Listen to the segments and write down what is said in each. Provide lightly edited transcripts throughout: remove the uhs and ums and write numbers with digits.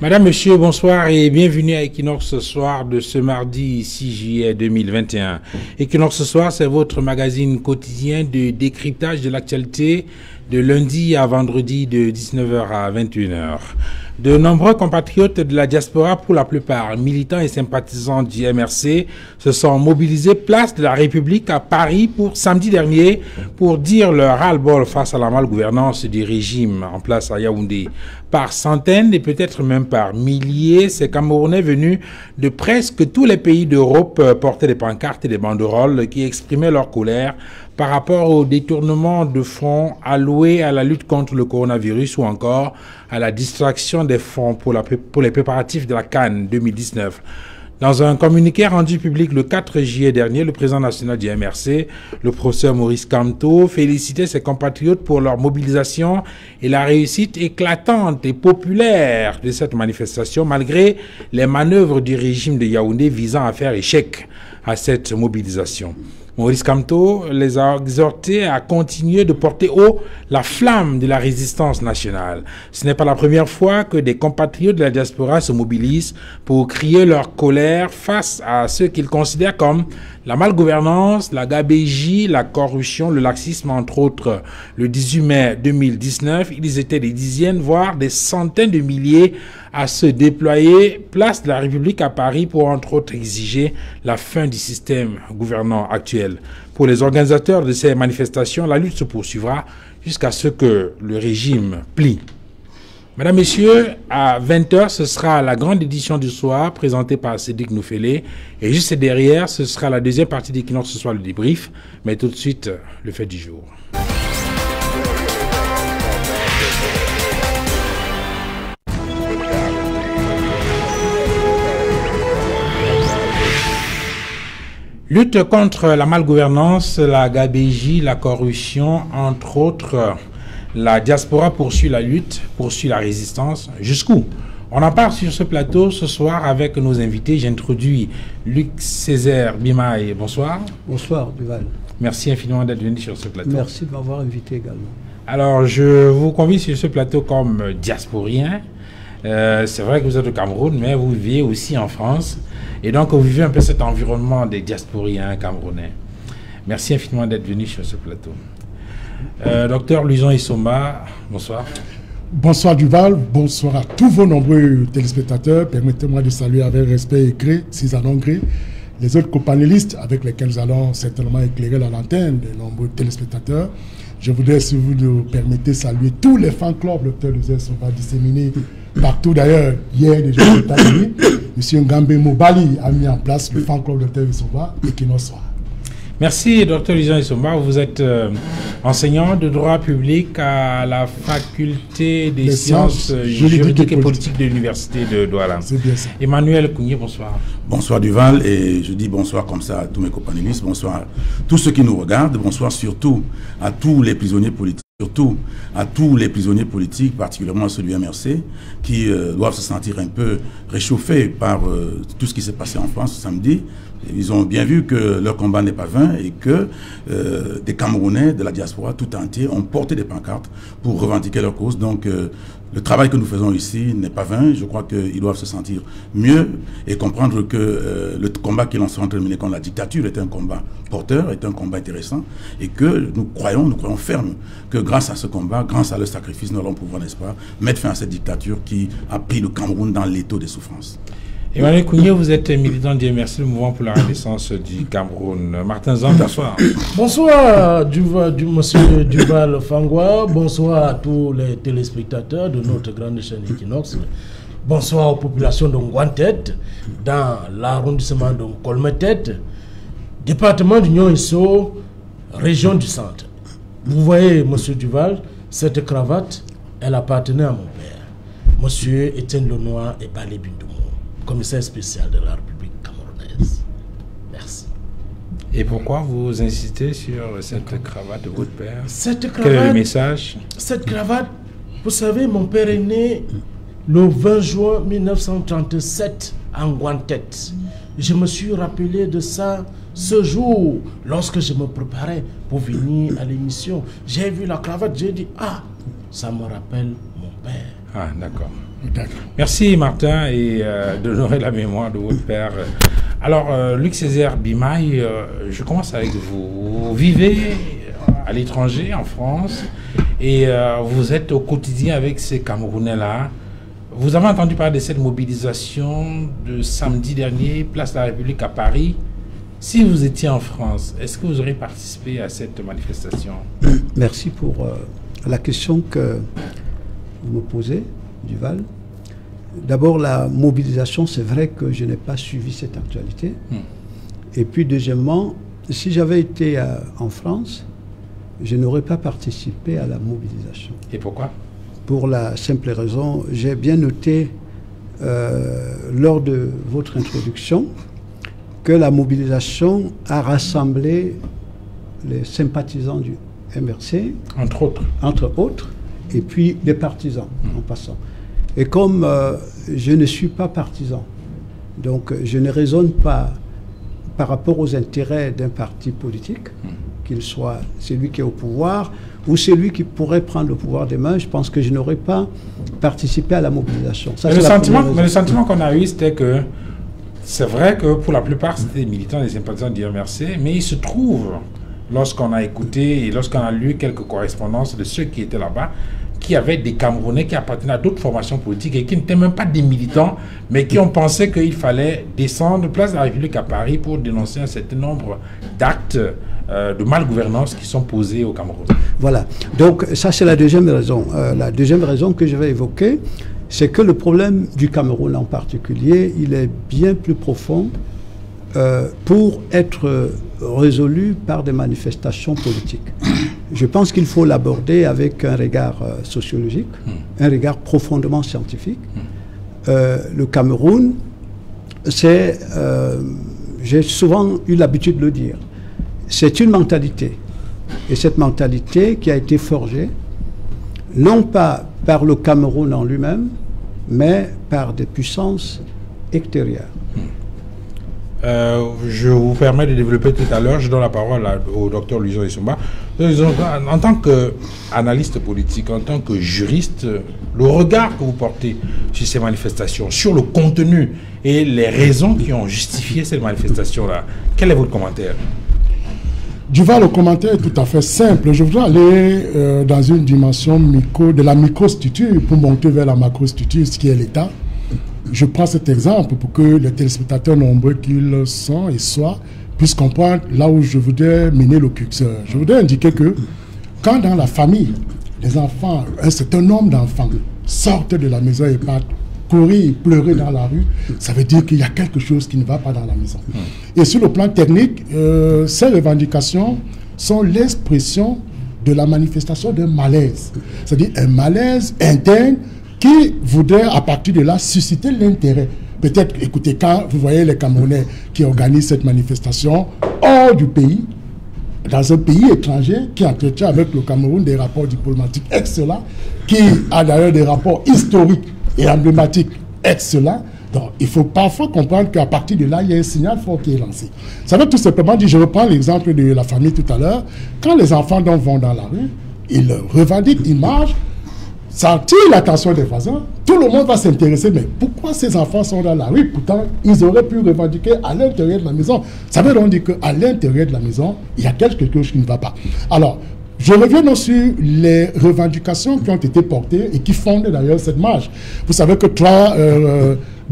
Madame, Monsieur, bonsoir et bienvenue à Equinox ce soir de ce mardi 6 juillet 2021. Equinox ce soir, c'est votre magazine quotidien de décryptage de l'actualité de lundi à vendredi de 19h à 21h. De nombreux compatriotes de la diaspora, pour la plupart militants et sympathisants du MRC, se sont mobilisés place de la République à Paris pour samedi dernier pour dire leur ras-le-bol face à la malgouvernance du régime en place à Yaoundé. Par centaines et peut-être même par milliers, ces Camerounais venus de presque tous les pays d'Europe portaient des pancartes et des banderoles qui exprimaient leur colère par rapport au détournement de fonds alloués à la lutte contre le coronavirus ou encore à la distraction des fonds pour les préparatifs de la CAN 2019. Dans un communiqué rendu public le 4 juillet dernier, le président national du MRC, le professeur Maurice Kamto, félicitait ses compatriotes pour leur mobilisation et la réussite éclatante et populaire de cette manifestation, malgré les manœuvres du régime de Yaoundé visant à faire échec à cette mobilisation. Maurice Kamto les a exhortés à continuer de porter haut la flamme de la résistance nationale. Ce n'est pas la première fois que des compatriotes de la diaspora se mobilisent pour crier leur colère face à ce qu'ils considèrent comme la malgouvernance, la gabégie, la corruption, le laxisme, entre autres. Le 18 mai 2019, ils étaient des dizaines, voire des centaines de milliers à se déployer place de la République à Paris pour, entre autres, exiger la fin du système gouvernant actuel. Pour les organisateurs de ces manifestations, la lutte se poursuivra jusqu'à ce que le régime plie. Mesdames, Messieurs, à 20h, ce sera la grande édition du soir présentée par Cédric Noufélé. Et juste derrière, ce sera la deuxième partie d'Equinox, ce soir le débrief. Mais tout de suite, le fait du jour. Lutte contre la malgouvernance, la gabégie, la corruption, entre autres. La diaspora poursuit la lutte, poursuit la résistance. Jusqu'où? On en parle sur ce plateau ce soir avec nos invités. J'introduis Luc Césaire Bimaï. Bonsoir. Bonsoir, Duval. Merci infiniment d'être venu sur ce plateau. Merci de m'avoir invité également. Alors, je vous convie sur ce plateau comme diasporien. C'est vrai que vous êtes au Cameroun, mais vous vivez aussi en France. Et donc, vous vivez un peu cet environnement des diasporiens camerounais. Merci infiniment d'être venu sur ce plateau. Docteur Luison Issoma, bonsoir. Bonsoir Duval, bonsoir à tous vos nombreux téléspectateurs. Permettez-moi de saluer avec respect et gré, si en ont gré, les autres copanélistes avec lesquels nous allons certainement éclairer la lanterne des nombreux téléspectateurs. Je voudrais, si vous nous permettez, saluer tous les fan-clubs Docteur Luison Issoma disséminés partout. D'ailleurs, hier, déjà aux États-Unis, M. Ngambe Mobali a mis en place le fan-club Docteur Issoma et qui nous soit. Merci, Dr Luison Issoma. Vous êtes enseignant de droit public à la faculté des sciences juridiques et politiques de l'université de Douala. C'est bien ça. Emmanuel Kounié, bonsoir. Bonsoir Duval, et je dis bonsoir comme ça à tous mes copanélistes, bonsoir à tous ceux qui nous regardent, bonsoir surtout à tous les prisonniers politiques. Surtout à tous les prisonniers politiques, particulièrement ceux du MRC, qui doivent se sentir un peu réchauffés par tout ce qui s'est passé en France samedi. Ils ont bien vu que leur combat n'est pas vain et que des Camerounais de la diaspora tout entier ont porté des pancartes pour revendiquer leur cause. Donc le travail que nous faisons ici n'est pas vain. Je crois qu'ils doivent se sentir mieux et comprendre que le combat qu'ils ont terminé contre la dictature est un combat porteur, est un combat intéressant et que nous croyons ferme que grâce à ce combat, grâce à leur sacrifice, nous allons pouvoir, n'est-ce pas, mettre fin à cette dictature qui a pris le Cameroun dans l'étau des souffrances. Emmanuel Kounié, vous êtes militant du MRC, le mouvement pour la renaissance du Cameroun. Martin Zan, bonsoir. Bonsoir, monsieur Duval Fangwa. Bonsoir à tous les téléspectateurs de notre grande chaîne Equinox. Bonsoir aux populations de Ngouantet, dans l'arrondissement de Kolmetet, département d'Union Isso, région du centre. Vous voyez, monsieur Duval, cette cravate, elle appartenait à mon père, monsieur Étienne Lenoir et Balé Bindoumou, commissaire spécial de la République camerounaise. Merci. Et pourquoi vous insistez sur cette cravate de votre père? Cette cravate, quel est le message? Cette cravate, vous savez, mon père est né le 20 juin 1937 à Ngouantet. Je me suis rappelé de ça ce jour, lorsque je me préparais pour venir à l'émission. J'ai vu la cravate, j'ai dit, ah, ça me rappelle mon père. Ah, d'accord. Merci Martin et d'honorer la mémoire de votre père. Alors, Luc Césaire Bimaï, je commence avec vous. Vous vivez à l'étranger, en France, et vous êtes au quotidien avec ces Camerounais-là. Vous avez entendu parler de cette mobilisation de samedi dernier, place de la République à Paris. Si vous étiez en France, est-ce que vous auriez participé à cette manifestation? Merci pour la question que vous me posez, Duval. D'abord, la mobilisation, c'est vrai que je n'ai pas suivi cette actualité. Et puis, deuxièmement, si j'avais été en France, je n'aurais pas participé à la mobilisation. Et pourquoi? Pour la simple raison, j'ai bien noté lors de votre introduction que la mobilisation a rassemblé les sympathisants du MRC, entre autres, et puis des partisans en passant. Et comme je ne suis pas partisan, donc je ne raisonne pas par rapport aux intérêts d'un parti politique, qu'il soit celui qui est au pouvoir ou celui qui pourrait prendre le pouvoir demain, je pense que je n'aurais pas participé à la mobilisation. Ça, mais le sentiment qu'on a eu, c'était que c'est vrai que pour la plupart, c'était des militants et des sympathisants du MRC, mais il se trouve, lorsqu'on a écouté et lorsqu'on a lu quelques correspondances de ceux qui étaient là-bas, qui avaient des Camerounais qui appartenaient à d'autres formations politiques et qui n'étaient même pas des militants, mais qui ont pensé qu'il fallait descendre place de la République à Paris pour dénoncer un certain nombre d'actes de malgouvernance qui sont posés au Cameroun. Voilà. Donc ça, c'est la deuxième raison. La deuxième raison que je vais évoquer, c'est que le problème du Cameroun en particulier, il est bien plus profond pour être résolu par des manifestations politiques. Je pense qu'il faut l'aborder avec un regard sociologique, un regard profondément scientifique. Le Cameroun, c'est, j'ai souvent eu l'habitude de le dire, c'est une mentalité. Et cette mentalité qui a été forgée, non pas par le Cameroun en lui-même, mais par des puissances extérieures. Je vous permets de développer tout à l'heure. Je donne la parole au docteur Louison Issoumba. En tant qu'analyste politique, en tant que juriste, le regard que vous portez sur ces manifestations, sur le contenu et les raisons qui ont justifié cette manifestation-là, quel est votre commentaire? Duval, le commentaire est tout à fait simple. Je voudrais aller dans une dimension de la microstructure pour monter vers la macrostructure, ce qui est l'État. Je prends cet exemple pour que les téléspectateurs nombreux qu'ils sont et soient puissent comprendre là où je voudrais mener le curseur. Je voudrais indiquer que quand dans la famille, les enfants, un certain nombre d'enfants sortent de la maison et partent courir, pleurer dans la rue, ça veut dire qu'il y a quelque chose qui ne va pas dans la maison. Et sur le plan technique, ces revendications sont l'expression de la manifestation d'un malaise. C'est-à-dire un malaise interne qui voudrait à partir de là susciter l'intérêt. Peut-être, écoutez, quand vous voyez les Camerounais qui organisent cette manifestation hors du pays, dans un pays étranger qui entretient avec le Cameroun des rapports diplomatiques excellents, qui a d'ailleurs des rapports historiques et emblématiques excellents. Donc, il faut parfois comprendre qu'à partir de là, il y a un signal fort qui est lancé. Ça veut tout simplement dire, je reprends l'exemple de la famille tout à l'heure, quand les enfants donc vont dans la rue, ils revendiquent, ils marchent, ça attire l'attention des voisins, tout le monde va s'intéresser, mais pourquoi ces enfants sont dans la rue? Pourtant, ils auraient pu revendiquer à l'intérieur de la maison. Ça veut donc dire qu'à l'intérieur de la maison, il y a quelque chose qui ne va pas. Alors, je reviens donc sur les revendications qui ont été portées et qui fondent d'ailleurs cette marche. Vous savez que 3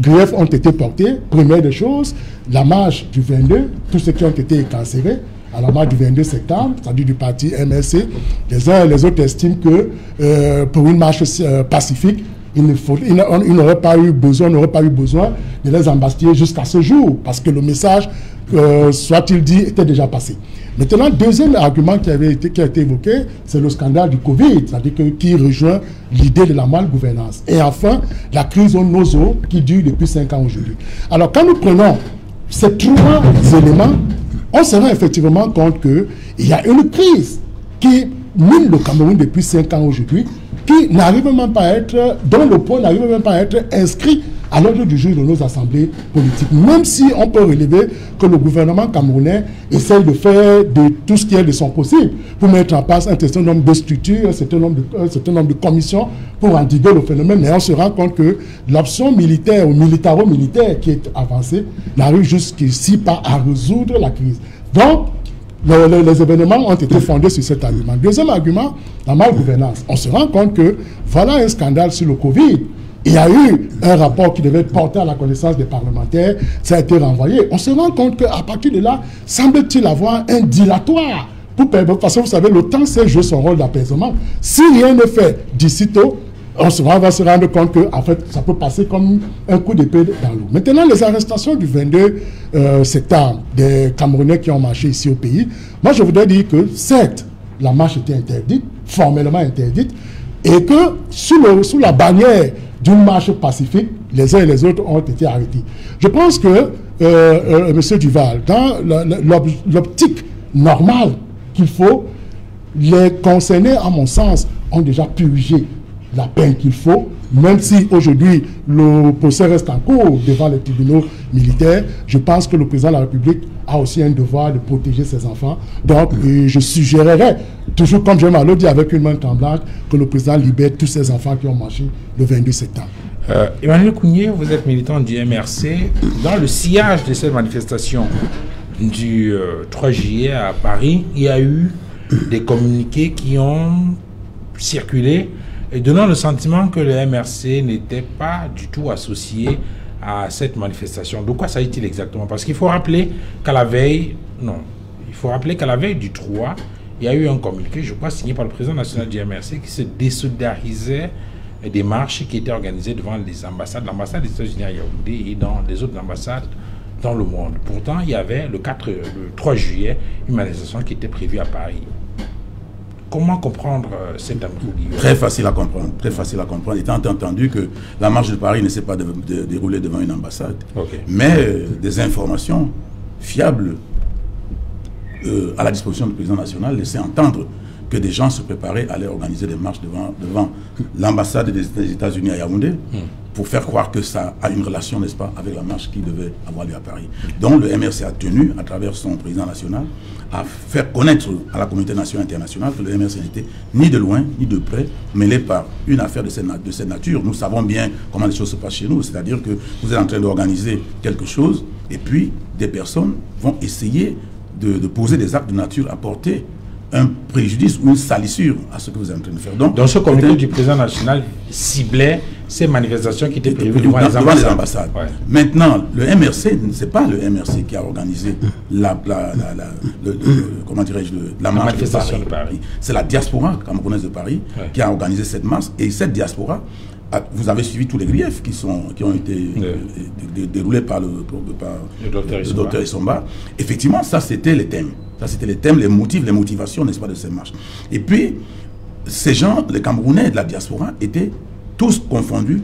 griefs ont été portés. Première des choses, la marche du 22, tous ceux qui ont été incarcérés à la marche du 22 septembre, c'est-à-dire du parti MRC, les uns et les autres estiment que pour une marche pacifique, il n'aurait pas eu besoin de les embastiller jusqu'à ce jour, parce que le message, soit-il dit, était déjà passé. Maintenant, deuxième argument qui a été évoqué, c'est le scandale du Covid, c'est-à-dire qui rejoint l'idée de la malgouvernance. Et enfin, la crise au nozo qui dure depuis 5 ans aujourd'hui. Alors, quand nous prenons ces 3 éléments, on se rend effectivement compte qu'il y a une crise qui mine le Cameroun depuis 5 ans aujourd'hui, qui n'arrive même pas à être, dont le point n'arrive même pas à être inscrit à l'ordre du jour de nos assemblées politiques. Même si on peut relever que le gouvernement camerounais essaye de faire de tout ce qui est de son possible pour mettre en place un certain nombre de structures, un certain nombre de commissions pour endiguer le phénomène, mais on se rend compte que l'option militaire ou militaro-militaire qui est avancée n'arrive jusqu'ici pas à résoudre la crise. Donc, les événements ont été fondés sur cet argument. Deuxième argument, la malgouvernance. On se rend compte que voilà un scandale sur le Covid. Il y a eu un rapport qui devait être porté à la connaissance des parlementaires, ça a été renvoyé. On se rend compte qu'à partir de là, semble-t-il avoir un dilatoire. Parce que vous savez, le temps sait jouer son rôle d'apaisement. Si rien ne fait d'ici tôt, on va se rendre compte que en fait, ça peut passer comme un coup d'épée dans l'eau. Maintenant, les arrestations du 22 septembre des Camerounais qui ont marché ici au pays, moi je voudrais dire que certes, la marche était interdite, formellement interdite, et que sous la bannière d'une marche pacifique, les uns et les autres ont été arrêtés. Je pense que M. Duval, dans l'optique normale qu'il faut, les concernés, à mon sens, ont déjà purgé la peine qu'il faut, même si aujourd'hui le procès reste en cours devant les tribunaux militaires. Je pense que le président de la République a aussi un devoir de protéger ses enfants. Donc, je suggérerais, toujours comme j'aime à le dire avec une main tremblante, que le président libère tous ces enfants qui ont marché le 22 septembre. Emmanuel Kounié, vous êtes militant du MRC. Dans le sillage de cette manifestation du 3 juillet à Paris, il y a eu des communiqués qui ont circulé et donnant le sentiment que le MRC n'était pas du tout associé à cette manifestation. De quoi s'agit-il exactement? Parce qu'il faut rappeler qu'à la veille, du 3, il y a eu un communiqué, je crois, signé par le président national du MRC qui se désolidarisait des marches qui étaient organisées devant les ambassades, l'ambassade des États-Unis à Yaoundé et dans les autres ambassades dans le monde. Pourtant, il y avait le 3 juillet une manifestation qui était prévue à Paris. Comment comprendre cet ambiguïté? Très facile à comprendre, très facile à comprendre. Étant entendu que la marche de Paris ne s'est pas déroulée devant une ambassade, mais des informations fiables à la disposition du président national laissaient entendre que des gens se préparaient à aller organiser des marches devant l'ambassade des États-Unis à Yaoundé pour faire croire que ça a une relation, n'est-ce pas, avec la marche qui devait avoir lieu à Paris. Donc le MRC a tenu, à travers son président national, à faire connaître à la communauté nationale et internationale que le MRC n'était ni de loin, ni de près, mêlé par une affaire de cette nature. Nous savons bien comment les choses se passent chez nous, c'est-à-dire que vous êtes en train d'organiser quelque chose, et puis des personnes vont essayer de poser des actes de nature à porter un préjudice ou une salissure à ce que vous êtes en train de faire. Donc, dans ce communiqué du président national ciblait ces manifestations qui étaient prévues devant les ambassades. Ouais. Maintenant, le MRC, ce n'est pas le MRC qui a organisé la manifestation de Paris. C'est la diaspora camerounaise de Paris qui a organisé cette marche. Et cette diaspora, vous avez suivi tous les griefs qui ont été déroulés par le docteur Issomba. Effectivement, ça c'était les thèmes. Ça c'était les thèmes, les motifs, les motivations, n'est-ce pas, de ces marches. Et puis, ces gens, les Camerounais de la diaspora, étaient tous confondus,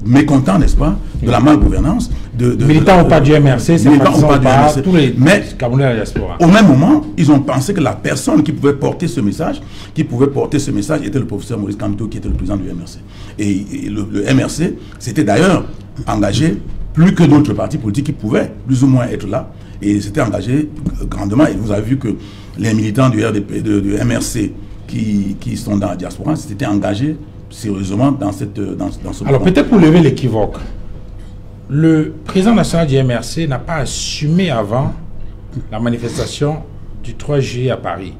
mécontents, n'est-ce pas, de la malgouvernance. Militants ou pas du MRC, c'est pas tous les Camerounais de la diaspora. Au même moment, ils ont pensé que la personne qui pouvait porter ce message, était le professeur Maurice Kamto, qui était le président du MRC. Et le MRC s'était d'ailleurs engagé, plus que d'autres partis politiques qui pouvaient plus ou moins être là, et s'était engagé grandement. Et vous avez vu que les militants du RDP, du MRC qui sont dans la diaspora s'étaient engagés sérieusement dans ce Alors peut-être pour lever l'équivoque, le président national du MRC n'a pas assumé avant la manifestation du 3 juillet à Paris.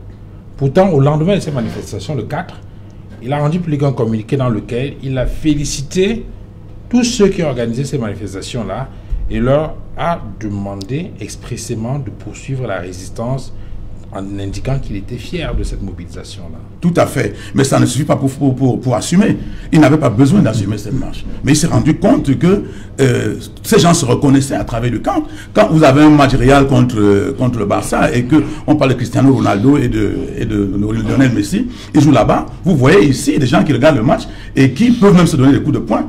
Pourtant, au lendemain de cette manifestation, le 4, il a rendu public un communiqué dans lequel il a félicité tous ceux qui ont organisé ces manifestations-là et leur a demandé expressément de poursuivre la résistance en indiquant qu'il était fier de cette mobilisation-là. Tout à fait. Mais ça ne suffit pas pour assumer. Il n'avait pas besoin d'assumer cette marche. Mais il s'est rendu compte que ces gens se reconnaissaient à travers le camp. Quand vous avez un match réel contre le Barça et qu'on parle de Cristiano Ronaldo et de Lionel Messi, ils jouent là-bas, vous voyez ici des gens qui regardent le match et qui peuvent même se donner des coups de poing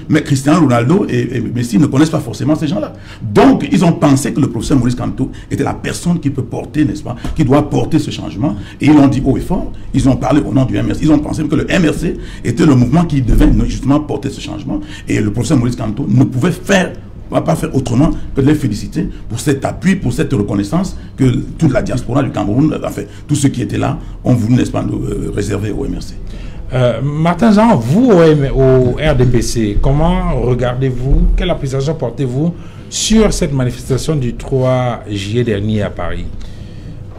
Mais Cristiano Ronaldo et Messi ne connaissent pas forcément ces gens-là. Donc, ils ont pensé que le professeur Maurice Kamto était la personne qui peut porter, n'est-ce pas, qui doit porter ce changement. Et ils l'ont dit haut et fort. Ils ont parlé au nom du MRC. Ils ont pensé que le MRC était le mouvement qui devait justement porter ce changement. Et le professeur Maurice Kamto ne pouvait pas faire autrement que de les féliciter pour cet appui, pour cette reconnaissance que toute la diaspora du Cameroun, enfin, tous ceux qui étaient là, ont voulu, n'est-ce pas, réserver au MRC. Martin Jean, vous au RDPC, comment regardez-vous, quelle appréciation portez-vous sur cette manifestation du 3 juillet dernier à Paris?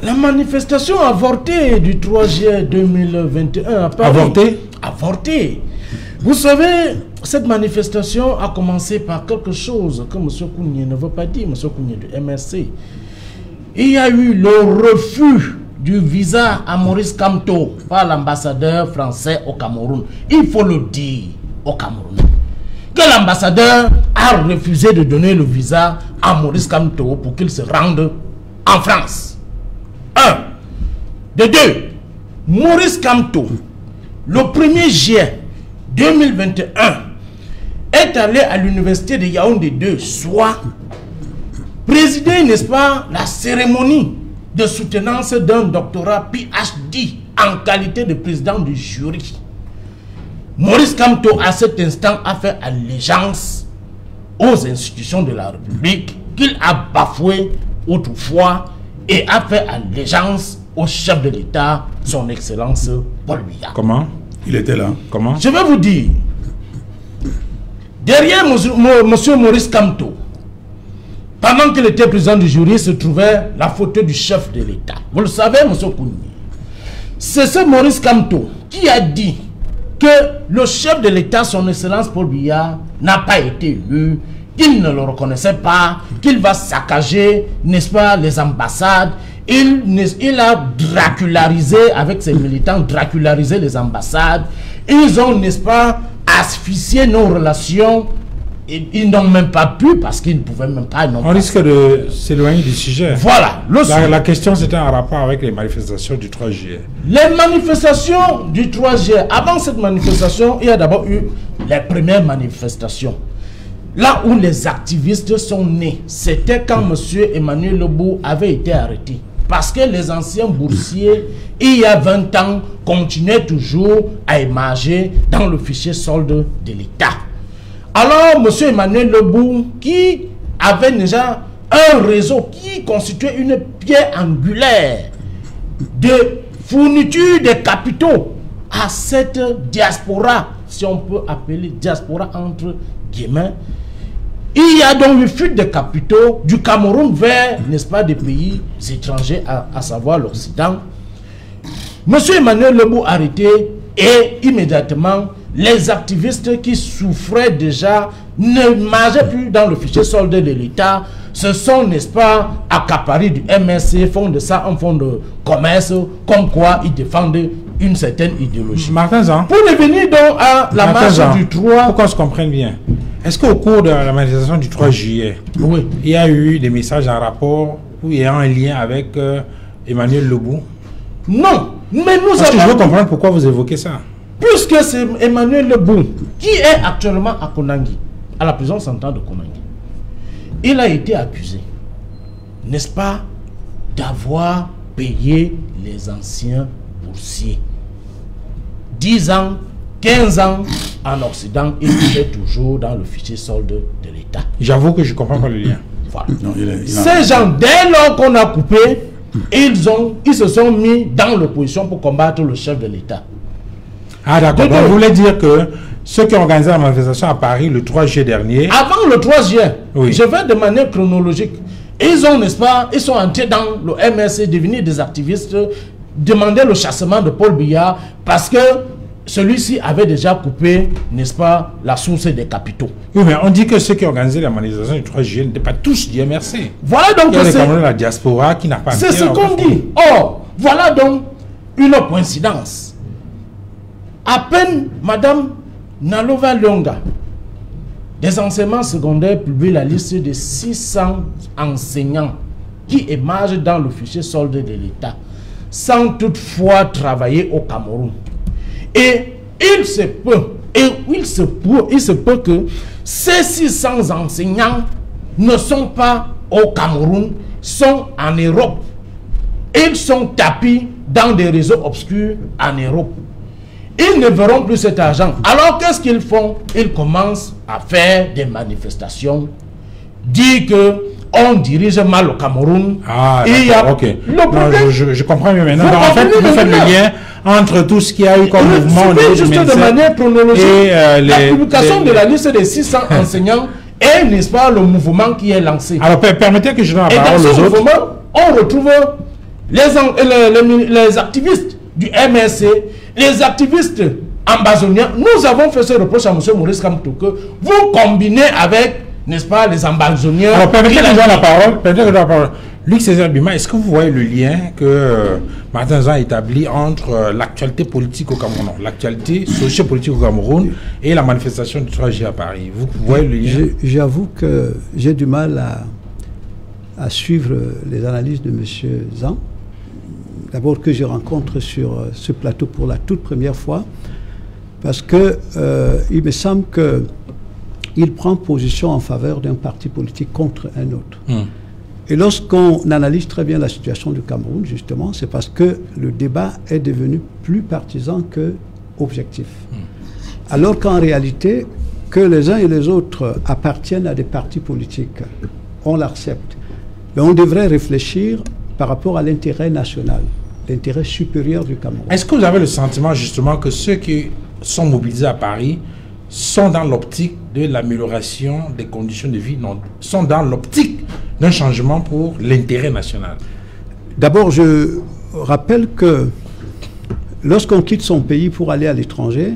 La manifestation avortée du 3 juillet 2021 à Paris. Avortée? Avortée. Vous savez, cette manifestation a commencé par quelque chose que M. Kounié ne veut pas dire, M. Kounié du MRC. Il y a eu le refus du visa à Maurice Kamto par l'ambassadeur français au Cameroun. Il faut le dire au Cameroun. Que l'ambassadeur a refusé de donner le visa à Maurice Kamto pour qu'il se rende en France. 1. De 2. Maurice Kamto, le 1er juillet 2021, est allé à l'université de Yaoundé 2, soit présider, n'est-ce pas, la cérémonie de soutenance d'un doctorat PhD en qualité de président du jury. Maurice Kamto, à cet instant, a fait allégeance aux institutions de la République qu'il a bafoué autrefois et a fait allégeance au chef de l'État, son Excellence Paul Biya. Comment? Il était là. Comment? Je vais vous dire, derrière monsieur Maurice Kamto, pendant qu'il était président du jury, se trouvait la photo du chef de l'État. Vous le savez, M. Kouni. C'est ce Maurice Kamto qui a dit que le chef de l'État, son Excellence Paul Biya, n'a pas été élu, qu'il ne le reconnaissait pas, qu'il va saccager, n'est-ce pas, les ambassades. Il a dracularisé, avec ses militants, dracularisé les ambassades. Ils ont, n'est-ce pas, asphyxié nos relations. Ils n'ont même pas pu parce qu'ils ne pouvaient même pas. On risque de s'éloigner du sujet. Voilà. La question, c'était en rapport avec les manifestations du 3 juillet. Les manifestations du 3 juillet. Avant cette manifestation, il y a d'abord eu les premières manifestations. Là où les activistes sont nés, c'était quand M. Emmanuel Lebou avait été arrêté. Parce que les anciens boursiers, il y a 20 ans, continuaient toujours à émerger dans le fichier solde de l'État. Alors, M. Emmanuel Lebou, qui avait déjà un réseau qui constituait une pierre angulaire de fourniture des capitaux à cette diaspora, si on peut appeler diaspora entre guillemets, il y a donc une fuite de capitaux du Cameroun vers, n'est-ce pas, des pays étrangers, à savoir l'Occident. M. Emmanuel Lebou arrêté et immédiatement, les activistes qui souffraient déjà ne marchaient plus dans le fichier solde de l'État, se sont, n'est-ce pas, accaparés du MRC, font de ça un fonds de commerce, comme quoi ils défendent une certaine idéologie. Martin Jean, pour revenir donc à la marche du 3... Pour qu'on se comprenne bien, est-ce qu'au cours de la manifestation du 3 juillet, oui, il y a eu des messages en rapport ou il y a un lien avec Emmanuel Lebou? Non, mais nous Parce que je veux comprendre pourquoi vous évoquez ça. Puisque c'est Emmanuel Lebou qui est actuellement à Konangi, à la prison centrale de Konangi. Il a été accusé, n'est-ce pas, d'avoir payé les anciens boursiers. 10 ans, 15 ans en Occident, il est toujours dans le fichier solde de l'État. J'avoue que je ne comprends pas le lien. Voilà. Non, ces gens, dès lors qu'on a coupé, ils se sont mis dans l'opposition pour combattre le chef de l'État. Ah d'accord, donc vous voulez dire que ceux qui ont organisé la manifestation à Paris le 3 juillet dernier... Avant le 3 juillet, oui, je vais de manière chronologique. Ils ont, n'est-ce pas, ils sont entrés dans le MRC, devenus des activistes, demander le chassement de Paul Biya parce que celui-ci avait déjà coupé, n'est-ce pas, la source des capitaux. Oui, mais on dit que ceux qui ont organisé la manifestation du 3 juillet n'étaient pas tous du MRC. Voilà donc il y a quand même la diaspora qui n'a pas... C'est ce qu'on dit. Or, voilà donc une coïncidence. À peine, Madame Nalova Longa, des enseignements secondaires, publie la liste de 600 enseignants qui émergent dans le fichier solde de l'État, sans toutefois travailler au Cameroun. Et il se peut Et il se peut que ces 600 enseignants ne sont pas au Cameroun, sont en Europe. Ils sont tapis dans des réseaux obscurs en Europe. Ils ne verront plus cet argent. Alors qu'est-ce qu'ils font? Ils commencent à faire des manifestations, dire que on dirige mal au Cameroun. Ah, il y a ok. le problème. Non, je comprends mieux maintenant. Donc, en fait, vous faites le lien entre tout ce qu'il y a eu comme mouvement juste de manière chronologique et la publication de la liste des 600 enseignants est, n'est-ce pas, le mouvement qui est lancé. Alors, permettez que je donne la parole aux autres. Et dans ce mouvement, on retrouve les activistes du MSC, les activistes ambazoniens. Nous avons fait ce reproche à M. Maurice Kamto que vous combinez avec, n'est-ce pas, les ambazoniens. Alors, permettez que je donne la parole. Luc César Bima, est-ce que vous voyez le lien que Martin Zan a établi entre l'actualité politique au Cameroun, l'actualité sociopolitique au Cameroun et la manifestation du 3 juillet à Paris? Vous voyez le lien? J'avoue que j'ai du mal à suivre les analyses de M. Zan. D'abord que je rencontre sur ce plateau pour la toute première fois, parce que il me semble qu'il prend position en faveur d'un parti politique contre un autre. Et lorsqu'on analyse très bien la situation du Cameroun, justement, c'est parce que le débat est devenu plus partisan que objectif. Alors qu'en réalité, que les uns et les autres appartiennent à des partis politiques, on l'accepte. Mais on devrait réfléchir par rapport à l'intérêt national, l'intérêt supérieur du Cameroun. Est-ce que vous avez le sentiment, justement, que ceux qui sont mobilisés à Paris sont dans l'optique de l'amélioration des conditions de vie, non, sont dans l'optique d'un changement pour l'intérêt national? D'abord, je rappelle que lorsqu'on quitte son pays pour aller à l'étranger,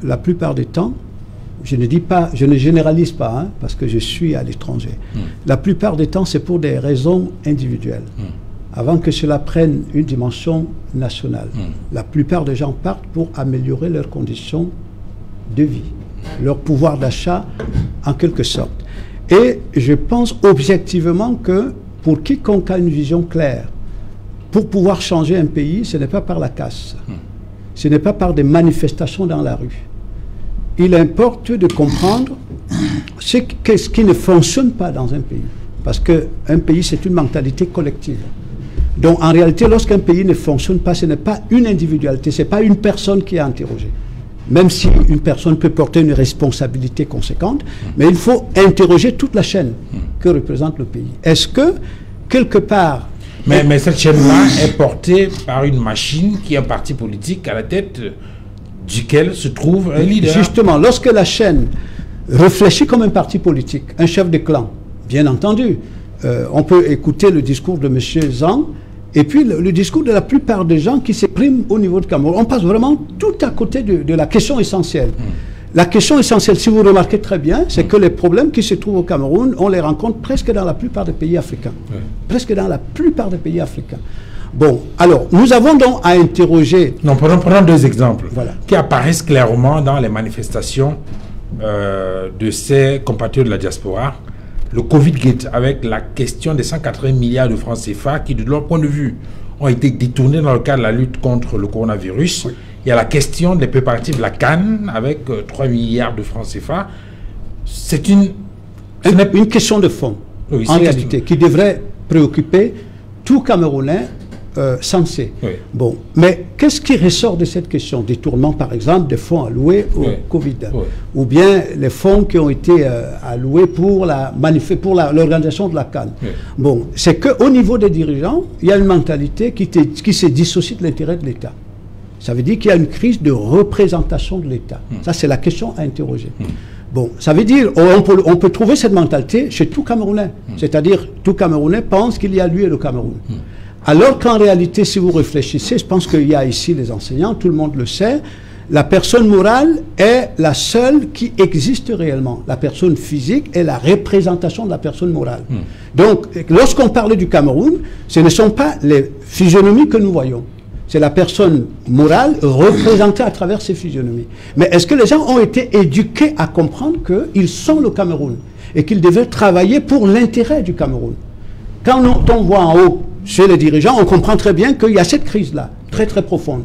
la plupart des temps, je ne généralise pas, hein, parce que je suis à l'étranger, la plupart des temps, c'est pour des raisons individuelles. Avant que cela prenne une dimension nationale. La plupart des gens partent pour améliorer leurs conditions de vie, leur pouvoir d'achat en quelque sorte. Et je pense objectivement que pour quiconque a une vision claire, pour pouvoir changer un pays, ce n'est pas par la casse, ce n'est pas par des manifestations dans la rue. Il importe de comprendre ce qui ne fonctionne pas dans un pays. Parce qu'un pays, c'est une mentalité collective. Donc en réalité, lorsqu'un pays ne fonctionne pas, ce n'est pas une individualité, ce n'est pas une personne qui est interrogée. Même si une personne peut porter une responsabilité conséquente, mais il faut interroger toute la chaîne que représente le pays. Est-ce que, quelque part... Mais cette chaîne-là est portée par une machine qui est un parti politique à la tête duquel se trouve un leader. Justement, lorsque la chaîne réfléchit comme un parti politique, un chef de clan, bien entendu, on peut écouter le discours de M. Zan, et puis le discours de la plupart des gens qui s'expriment au niveau de Cameroun. On passe vraiment tout à côté de la question essentielle. La question essentielle, si vous remarquez très bien, c'est que les problèmes qui se trouvent au Cameroun, on les rencontre presque dans la plupart des pays africains. Presque dans la plupart des pays africains. Bon, alors, nous avons donc à interroger... Non, prenons deux exemples voilà, qui apparaissent clairement dans les manifestations de ces compatriotes de la diaspora. Le Covid-Gate, avec la question des 180 milliards de francs CFA qui, de leur point de vue, ont été détournés dans le cadre de la lutte contre le coronavirus. Il y a la question des préparatifs de la CAN, avec 3 milliards de francs CFA. C'est une question de fond, oui, en réalité, qui devrait préoccuper tout Camerounais sensé. Oui. Bon, mais qu'est-ce qui ressort de cette question? Détournement, par exemple, des fonds alloués au Covid, ou bien les fonds qui ont été alloués pour l'organisation de la CAN. Bon, c'est qu'au niveau des dirigeants, il y a une mentalité qui se dissocie de l'intérêt de l'État. Ça veut dire qu'il y a une crise de représentation de l'État. Ça, c'est la question à interroger. Bon, ça veut dire on peut trouver cette mentalité chez tout Camerounais. C'est-à-dire, tout Camerounais pense qu'il y a lui et le Cameroun. Alors qu'en réalité, si vous réfléchissez, je pense qu'il y a ici les enseignants, tout le monde le sait, la personne morale est la seule qui existe réellement. La personne physique est la représentation de la personne morale. Donc, lorsqu'on parle du Cameroun, ce ne sont pas les physionomies que nous voyons. C'est la personne morale représentée à travers ces physionomies. Mais est-ce que les gens ont été éduqués à comprendre qu'ils sont le Cameroun et qu'ils devaient travailler pour l'intérêt du Cameroun? Quand on voit en haut, chez les dirigeants, on comprend très bien qu'il y a cette crise-là, très très profonde.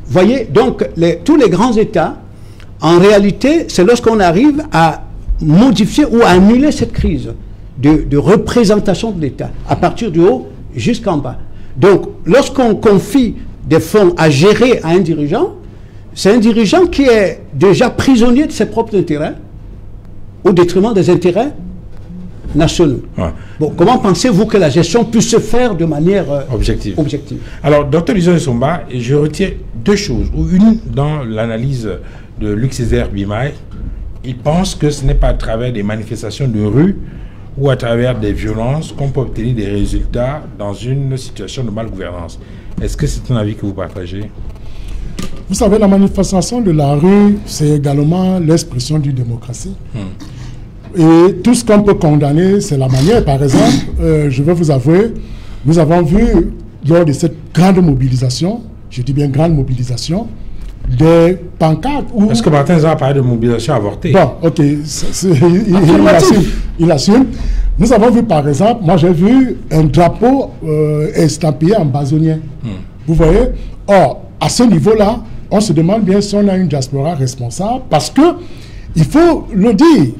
Voyez, donc, tous les grands États, En réalité, c'est lorsqu'on arrive à modifier ou à annuler cette crise de représentation de l'État, à partir du haut jusqu'en bas. Donc, lorsqu'on confie des fonds à gérer à un dirigeant, c'est un dirigeant qui est déjà prisonnier de ses propres intérêts au détriment des intérêts nationaux. Ouais. Bon, comment pensez-vous que la gestion puisse se faire de manière objective? Alors, Dr Lison Nsomba, je retiens deux choses. Une, dans l'analyse de Luc Césaire Bimaï, il pense que ce n'est pas à travers des manifestations de rue ou à travers des violences qu'on peut obtenir des résultats dans une situation de malgouvernance. Est-ce que c'est un avis que vous partagez? Vous savez, la manifestation de la rue, c'est également l'expression d'une démocratie. Et tout ce qu'on peut condamner, c'est la manière. Par exemple, je vais vous avouer, nous avons vu, lors de cette grande mobilisation, je dis bien grande mobilisation, des pancartes où... Est-ce que Martin Zah a parlé de mobilisation avortée? Bon, ok, il assume. Nous avons vu, par exemple, moi j'ai vu un drapeau estampillé en basonien. Vous voyez? Or, à ce niveau-là, on se demande bien si on a une diaspora responsable, parce que, il faut le dire,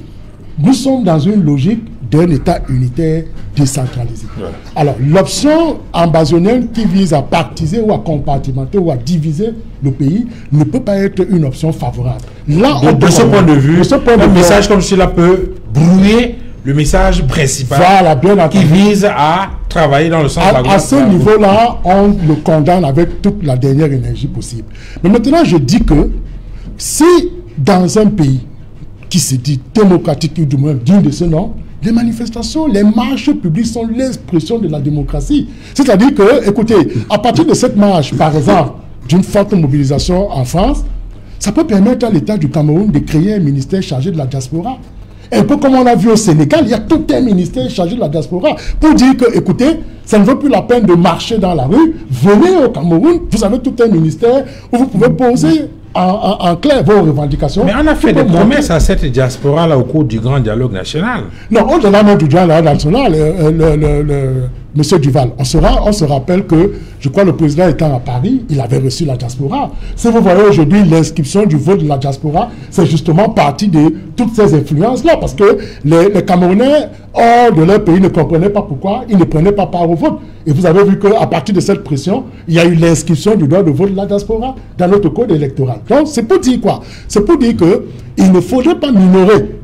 nous sommes dans une logique d'un État unitaire décentralisé. Ouais. Alors, l'option ambazonienne qui vise à partiser ou à compartimenter ou à diviser le pays ne peut pas être une option favorable. Là, de ce point de vue, un message comme cela peut brouiller le message principal, voilà, bien qui vise à travailler dans le sens de la à ce niveau-là, on le condamne avec toute la dernière énergie possible. Mais maintenant, je dis que si dans un pays qui se dit démocratique, ou du moins digne de ce nom, les manifestations, les marches publiques sont l'expression de la démocratie. C'est-à-dire que, écoutez, à partir de cette marche, par exemple, d'une forte mobilisation en France, ça peut permettre à l'État du Cameroun de créer un ministère chargé de la diaspora. Un peu comme on a vu au Sénégal, il y a tout un ministère chargé de la diaspora pour dire que, écoutez, ça ne vaut plus la peine de marcher dans la rue. Venez au Cameroun, vous avez tout un ministère où vous pouvez poser en clair vos revendications. Mais on a fait des promesses à cette diaspora-là au cours du grand dialogue national. Non, au-delà même du dialogue national, Monsieur Duval, on se rappelle que, je crois, le président étant à Paris, il avait reçu la diaspora. Si vous voyez aujourd'hui l'inscription du vote de la diaspora, c'est justement partie de toutes ces influences-là, parce que les Camerounais, hors de leur pays, ne comprenaient pas pourquoi ils ne prenaient pas part au vote. Et vous avez vu qu'à partir de cette pression, il y a eu l'inscription du droit de vote de la diaspora dans notre code électoral. Donc, c'est pour dire quoi? C'est pour dire qu'il ne faudrait pas minorer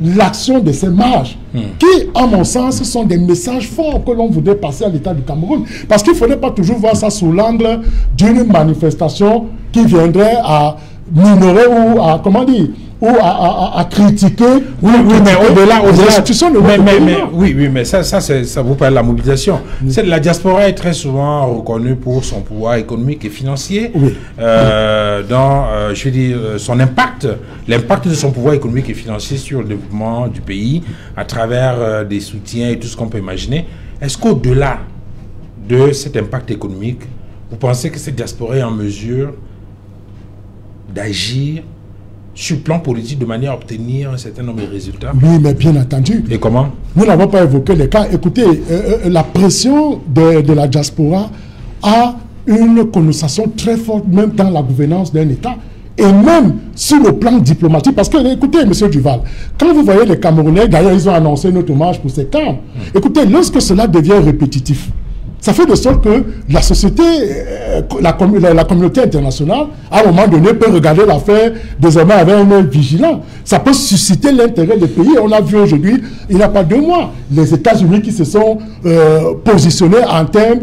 l'action de ces marches, qui, à mon sens, sont des messages forts que l'on voudrait passer à l'État du Cameroun. Parce qu'il ne faudrait pas toujours voir ça sous l'angle d'une manifestation qui viendrait à minorer ou à, comment dire, ou à critiquer. Oui, mais au-delà mais ça vous parle de la mobilisation. La diaspora est très souvent reconnue pour son pouvoir économique et financier, je veux dire, son impact, l'impact de son pouvoir économique et financier sur le développement du pays à travers des soutiens et tout ce qu'on peut imaginer. Est-ce qu'au-delà de cet impact économique, vous pensez que cette diaspora est en mesure d'agir sur le plan politique de manière à obtenir un certain nombre de résultats? Oui, mais bien entendu. Et comment? Nous n'avons pas évoqué les cas. Écoutez, la pression de la diaspora a une connotation très forte, même dans la gouvernance d'un État, et même sur le plan diplomatique. Parce que, écoutez, M. Duval, quand vous voyez les Camerounais, d'ailleurs, ils ont annoncé notre hommage pour ces camps. Écoutez, lorsque cela devient répétitif, ça fait de sorte que la société, la communauté internationale, à un moment donné, peut regarder l'affaire désormais avec un œil vigilant. Ça peut susciter l'intérêt des pays. On a vu aujourd'hui, il n'y a pas 2 mois, les États-Unis qui se sont positionnés en termes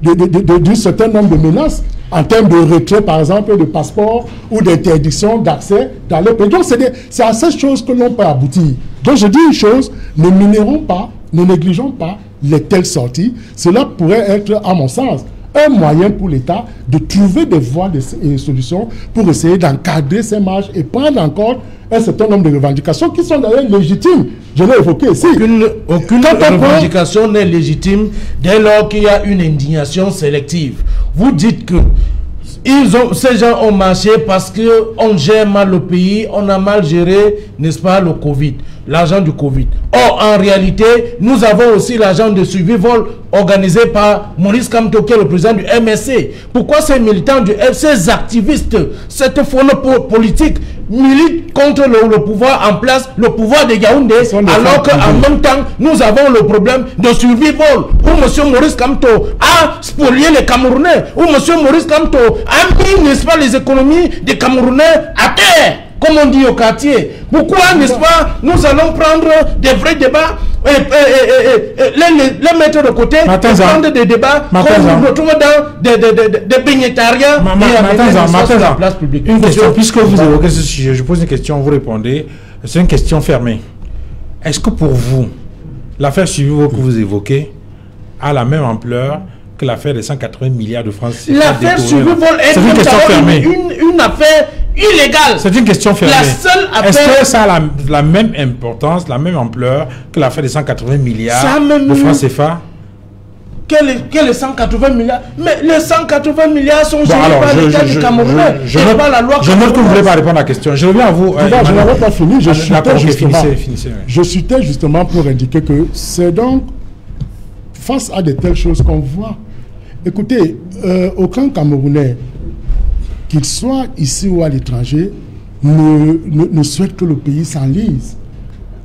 d'un certain nombre de menaces, en termes de retrait, par exemple, de passeports ou d'interdiction d'accès dans le pays. Donc, c'est à ces choses que l'on peut aboutir. Donc, je dis une chose, ne minérons pas, ne négligeons pas les telles sorties. Cela pourrait être, à mon sens, un moyen pour l'État de trouver des voies et solutions pour essayer d'encadrer ces marches et prendre en compte un certain nombre de revendications qui sont d'ailleurs légitimes. Je l'ai évoqué ici. Aucune revendication n'est légitime dès lors qu'il y a une indignation sélective. Vous dites que ces gens ont marché parce qu'on gère mal le pays, on a mal géré, n'est-ce pas, le Covid, l'argent du Covid. Or, en réalité, nous avons aussi l'argent de suivi-vol organisé par Maurice Kamto, qui est le président du MSC. Pourquoi ces militants, ces activistes, cette faune politique milite contre le pouvoir en place, le pouvoir de Yaoundé, alors qu'en même temps, nous avons le problème de survival, où M. Maurice Kamto a spolié les Camerounais, où M. Maurice Kamto a mis, n'est-ce pas, les économies des Camerounais à terre, comme on dit au quartier. Pourquoi, n'est-ce pas, nous allons prendre des vrais débats, les mettre de côté, prendre des débats, qu'on nous retrouve dans des baignetariats sur la place publique. Une question, puisque vous évoquez ce sujet, je pose une question, vous répondez, c'est une question fermée. Est-ce que pour vous, l'affaire Suivivol que vous évoquez a la même ampleur que l'affaire des 180 milliards de francs CFA? L'affaire Suivivol est une question fermée. Une affaire illégale. C'est une question fermée. La seule affaire... Est-ce que ça a la même importance, la même ampleur que l'affaire des 180 milliards de francs CFA? Quels les 180 milliards? Mais les 180 milliards sont gérés par l'État du Camerounais. Je note que vous ne voulez pas répondre à la question. Je reviens à vous. Je n'avais pas fini. Je citais justement pour indiquer que c'est donc face à de telles choses qu'on voit. Écoutez, aucun Camerounais, qu'il soit ici ou à l'étranger, ne souhaite que le pays s'enlise.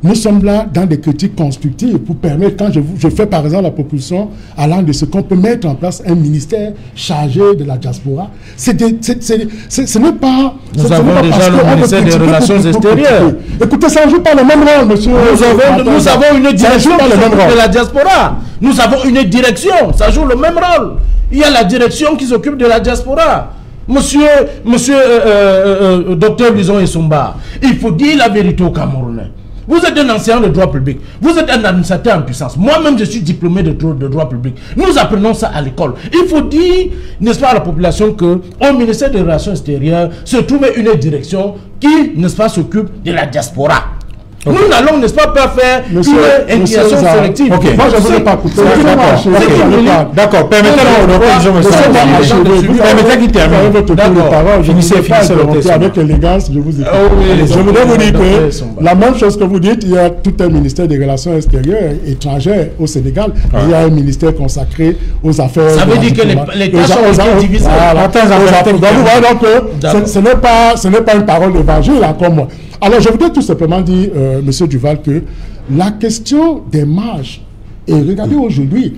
Nous sommes là dans des critiques constructives pour permettre, quand je fais par exemple la proposition allant de ce qu'on peut mettre en place un ministère chargé de la diaspora. Ce n'est pas... Nous avons déjà le ministère des Relations extérieures. Écoutez, ça ne joue pas le même rôle, monsieur. Nous avons une direction de la diaspora. Nous avons une direction, ça joue le même rôle. Il y a la direction qui s'occupe de la diaspora. Monsieur docteur Lison Essomba, il faut dire la vérité aux Camerounais. Vous êtes un enseignant de droit public. Vous êtes un administrateur en puissance. Moi-même, je suis diplômé de droit public. Nous apprenons ça à l'école. Il faut dire, n'est-ce pas, à la population que au ministère des Relations extérieures se trouve une direction qui, n'est-ce pas, s'occupe de la diaspora. Okay. Nous n'allons, n'est-ce pas, faire une indication sélective. Okay. Moi, je ne voulais pas couper. D'accord. Permettez qu'il termine. D'accord. Finissez avec élégance. Je vous écoute. Je voudrais vous dire que la même chose que vous dites, il y a tout un ministère des Relations extérieures étrangères au Sénégal. Il y a un ministère consacré aux affaires. Ça veut dire que les tâches ont été divisées. Donc, ce n'est pas une parole d'évangile, encore moins. Alors, je voudrais tout simplement dire, M. Duval, que la question des marges, et regardez aujourd'hui,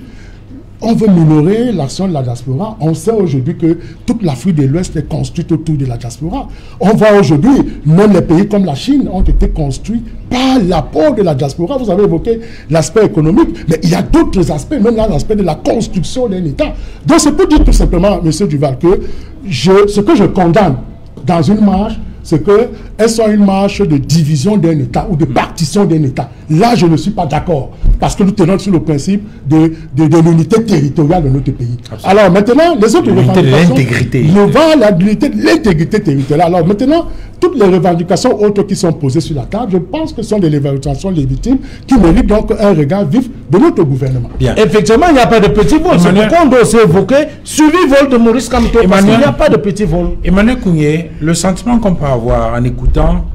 on veut minorer l'action de la diaspora. On sait aujourd'hui que toute l'Afrique de l'Ouest est construite autour de la diaspora. On voit aujourd'hui, même les pays comme la Chine ont été construits par l'apport de la diaspora. Vous avez évoqué l'aspect économique, mais il y a d'autres aspects, même là, l'aspect de la construction d'un État. Donc, c'est pour dire tout simplement, M. Duval, que ce que je condamne dans une marge, c'est qu'elle soit une marche de division d'un État ou de partition d'un État. Là, je ne suis pas d'accord. Parce que nous tenons sur le principe de l'unité territoriale de notre pays. Absolument. Alors maintenant, les autres revendications... L'unité de l'intégrité territoriale. Alors maintenant, toutes les revendications autres qui sont posées sur la table, je pense que ce sont des revendications légitimes qui méritent donc un regard vif de notre gouvernement. Bien. Effectivement, il n'y a pas de petit vol. C'est pourquoi on doit aussi évoquer suivi-vol de Maurice Kamto. Parce qu'il n'y a pas de petit vol. Emmanuel Kounié, le sentiment qu'on peut avoir en écoutant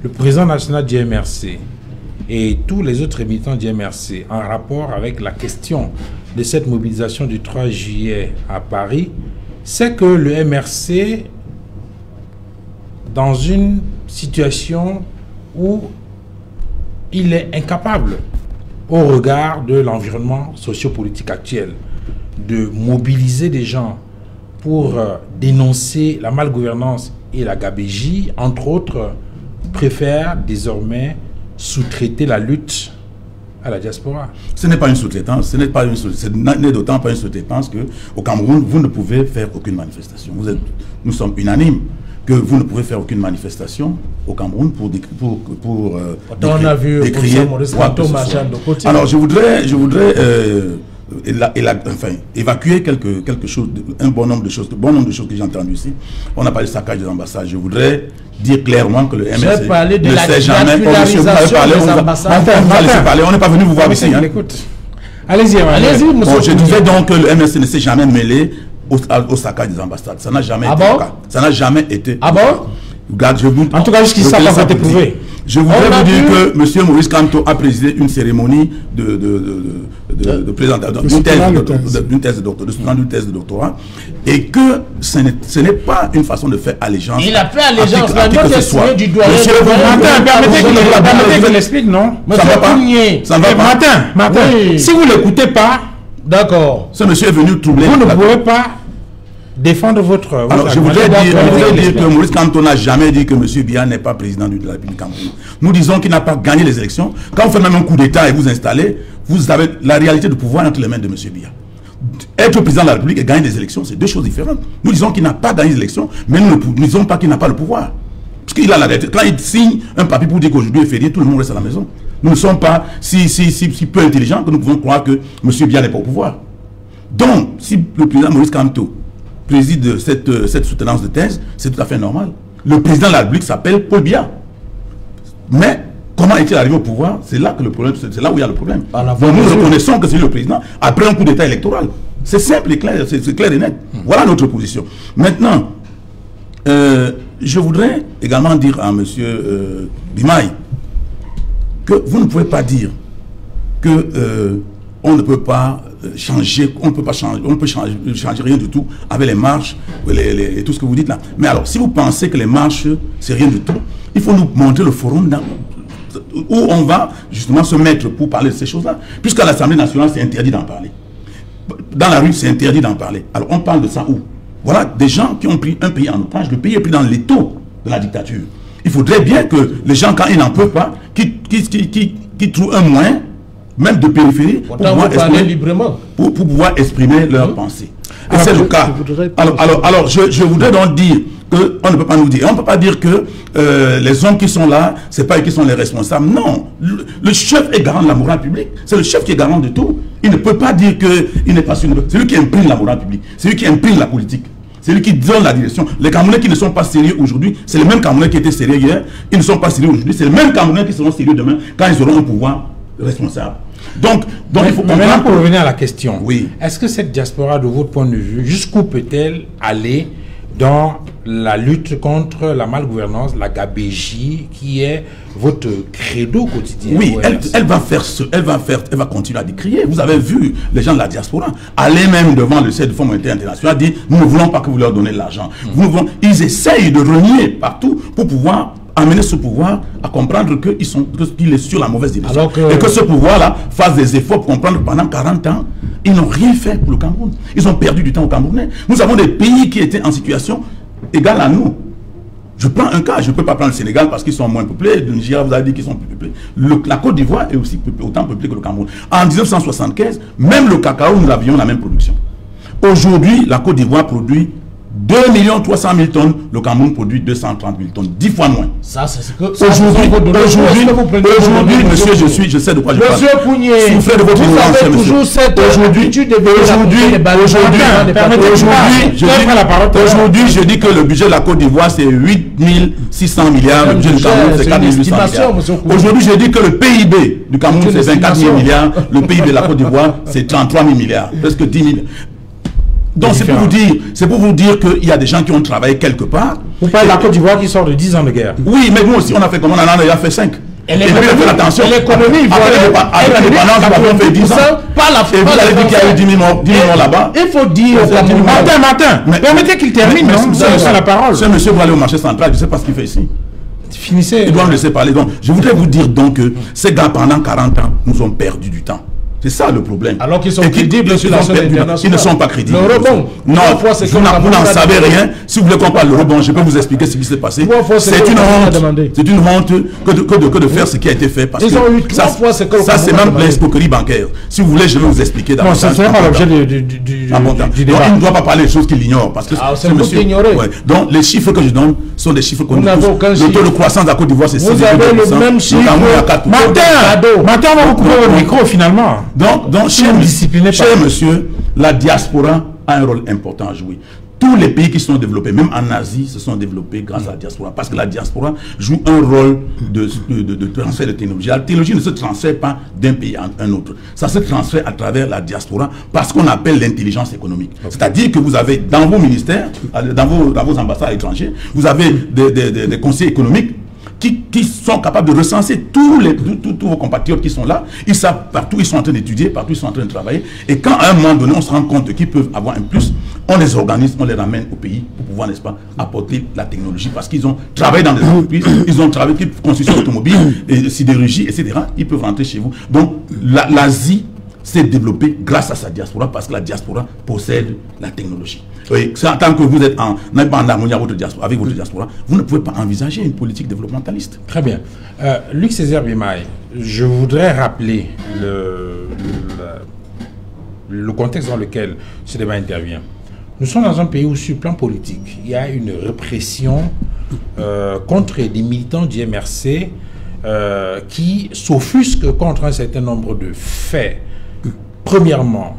le président national du MRC et tous les autres militants du MRC en rapport avec la question de cette mobilisation du 3 juillet à Paris, c'est que le MRC, dans une situation où il est incapable, au regard de l'environnement sociopolitique actuel, de mobiliser des gens pour dénoncer la malgouvernance et la gabégie, entre autres, préfère désormais sous-traiter la lutte à la diaspora. Ce n'est pas une sous-traitance, ce n'est d'autant pas une sous-traitance qu'au Cameroun, vous ne pouvez faire aucune manifestation. Nous sommes unanimes que vous ne pouvez faire aucune manifestation au Cameroun pour décrier. Alors, je voudrais évacuer quelque chose, un bon nombre de choses que j'ai entendues ici. On a parlé de saccage des ambassades. Je voudrais dire clairement que le MRC ne sait jamais. On n'est pas venu vous voir ici. Allez-y, je disais donc que le MRC ne s'est jamais mêlé au saccage des ambassades. Ça n'a jamais été le cas. Ça n'a jamais été. Ah bon? En tout cas, jusqu'ici, ça n'a pas été prouvé. Je voudrais vous dire que M. Maurice Kamto a présidé une cérémonie de d'une thèse de doctorat, et que ce n'est pas une façon de faire allégeance. Il a fait allégeance, la note est signée du doyen. Permettez qu'il l'explique, non? Ça ne va pas. Ça ne va pas. Martin, si vous ne l'écoutez pas, d'accord. Ce monsieur est venu troubler. Vous ne pouvez pas défendre votre... Alors, je voudrais dire que Maurice Kamto n'a jamais dit que M. Biya n'est pas président de la République Cameroun. Nous disons qu'il n'a pas gagné les élections. Quand vous faites même un coup d'État et vous installez, vous avez la réalité de pouvoir entre les mains de M. Biya. Être président de la République et gagner des élections, c'est deux choses différentes. Nous disons qu'il n'a pas gagné les élections, mais nous ne disons pas qu'il n'a pas le pouvoir. Parce qu'il a la réalité. Quand il signe un papier pour dire qu'aujourd'hui est férié, tout le monde reste à la maison. Nous ne sommes pas si peu intelligents que nous pouvons croire que M. Biya n'est pas au pouvoir. Donc, si le président Maurice Kamto préside cette soutenance de thèse, c'est tout à fait normal. Le président de la République s'appelle Paul Biya. Mais comment est-il arrivé au pouvoir? C'est là que le problème, c'est là où il y a le problème. Donc nous reconnaissons que c'est le président après un coup d'État électoral. C'est simple et clair, c'est clair et net. Voilà notre position. Maintenant, je voudrais également dire à M. Bimaï que vous ne pouvez pas dire que on ne peut pas changer, on peut changer rien du tout avec les marches et tout ce que vous dites là. Mais alors, si vous pensez que les marches, c'est rien du tout, il faut nous montrer le forum où on va justement se mettre pour parler de ces choses-là. Puisqu'à l'Assemblée nationale, c'est interdit d'en parler. Dans la rue, c'est interdit d'en parler. Alors, on parle de ça où? Voilà des gens qui ont pris un pays en otage. Le pays est pris dans l'étau de la dictature. Il faudrait bien que les gens, quand ils n'en peuvent pas, qui trouvent un moyen, même de périphérie, pour pouvoir exprimer leurs pensées. Et c'est le cas. Alors, je voudrais donc dire qu'on ne peut pas nous dire. On ne peut pas dire que les hommes qui sont là, ce n'est pas eux qui sont les responsables. Non. Le chef est garant de la morale publique. C'est le chef qui est garant de tout. Il ne peut pas dire qu'il n'est pas sûr. C'est lui qui imprime la morale publique. C'est lui qui imprime la politique. C'est lui qui donne la direction. Les Camerounais qui ne sont pas sérieux aujourd'hui, c'est les mêmes Camerounais qui étaient sérieux hier. Ils ne sont pas sérieux aujourd'hui. C'est les mêmes Camerounais qui seront sérieux demain quand ils auront un pouvoir responsable. Donc il faut maintenant, pour revenir à la question, oui. Est-ce que cette diaspora, de votre point de vue, jusqu'où peut-elle aller dans la lutte contre la malgouvernance, la gabégie, qui est votre credo quotidien? Oui, elle va continuer à décrier. Vous avez vu les gens de la diaspora aller même devant le Fonds monétaire international dire nous ne voulons pas que vous leur donnez de l'argent. Ils essayent de renier partout pour pouvoir amener ce pouvoir à comprendre qu'il est sur la mauvaise direction. Et que ce pouvoir-là fasse des efforts pour comprendre que pendant 40 ans, ils n'ont rien fait pour le Cameroun. Ils ont perdu du temps aux Camerounais. Nous avons des pays qui étaient en situation égale à nous. Je prends un cas, je ne peux pas prendre le Sénégal parce qu'ils sont moins peuplés. Le Nigeria, vous avez dit qu'ils sont plus peuplés. La Côte d'Ivoire est aussi autant peuplée que le Cameroun. En 1975, même le cacao, nous avions la même production. Aujourd'hui, la Côte d'Ivoire produit 2 300 000 tonnes, le Cameroun produit 230 000 tonnes, 10 fois moins. Ça, c'est ce que... Aujourd'hui, monsieur, je sais de quoi je parle. Monsieur Pougnier, soufflez de votre vous avez toujours cette habitude de Aujourd'hui, je dis que le budget de la Côte d'Ivoire, c'est 8 600 milliards. Le budget du Cameroun, c'est 4 800 milliards. Aujourd'hui, je dis que le PIB du Cameroun, c'est 24 000 milliards. Le PIB de la Côte d'Ivoire, c'est 33 000 milliards. Presque 10 000. Donc c'est pour vous dire qu'il y a des gens qui ont travaillé quelque part. Vous parlez de la Côte d'Ivoire qui sort de 10 ans de guerre. Oui, mais nous aussi on a fait comment? On en a déjà fait 5. Et l'économie ivoirienne, après l'indépendance, nous avons fait 10 ans. Pas la et vous avez dit qu'il y a eu 10 000 morts là-bas. Il faut dire au Cameroun. Martin, permettez qu'il termine, non? C'est la parole. Ce monsieur doit aller au marché central, je ne sais pas ce qu'il fait ici. Finissez. Il doit me laisser parler. Donc, je voudrais vous dire donc que ces gars, pendant 40 ans, nous ont perdu du temps. C'est ça le problème. Alors qu'ils sont crédibles sur la scène internationale. Ils ne sont pas crédibles. Le rebond. Non, vous n'en savez rien. Si vous voulez qu'on parle de rebond, je peux vous expliquer ce qui s'est passé. C'est une honte. C'est une honte que de faire ce qui a été fait. Parce que ça, c'est même l'escroquerie bancaire. Si vous voulez, je vais vous expliquer. Bon, ça c'est pas l'objet du débat. Il ne doit pas parler des choses qu'il ignore. Parce que c'est monsieur ignoré. Donc, les chiffres que je donne sont des chiffres qu'on n'a aucun chiffre. Le taux de croissance de la Côte d'Ivoire, c'est 6,2%. Vous avez le même chiffre. Martin, on va vous couper le micro finalement. Donc cher monsieur, la diaspora a un rôle important à jouer. Tous les pays qui sont développés, même en Asie, se sont développés grâce à la diaspora. Parce que la diaspora joue un rôle de transfert de technologie. La technologie ne se transfère pas d'un pays à un autre. Ça se transfère à travers la diaspora parce qu'on appelle l'intelligence économique. C'est-à-dire que vous avez dans vos ministères, dans vos ambassades étrangères, vous avez des conseillers économiques qui sont capables de recenser tous vos compatriotes qui sont là. Ils savent partout, ils sont en train d'étudier, partout ils sont en train de travailler. Et quand à un moment donné, on se rend compte qu'ils peuvent avoir un plus, on les organise, on les ramène au pays pour pouvoir, n'est-ce pas, apporter la technologie. Parce qu'ils ont travaillé dans des entreprises, ils ont travaillé dans construction automobile, sidérurgie, etc. Ils peuvent rentrer chez vous. Donc l'Asie s'est développée grâce à sa diaspora, parce que la diaspora possède la technologie. Oui, tant que vous êtes n'êtes pas en harmonie avec votre diaspora, vous ne pouvez pas envisager une politique développementaliste. Très bien. Luc Césaire Bimaye, je voudrais rappeler le contexte dans lequel ce débat intervient. Nous sommes dans un pays où, sur le plan politique, il y a une répression contre des militants du MRC qui s'offusquent contre un certain nombre de faits. Premièrement,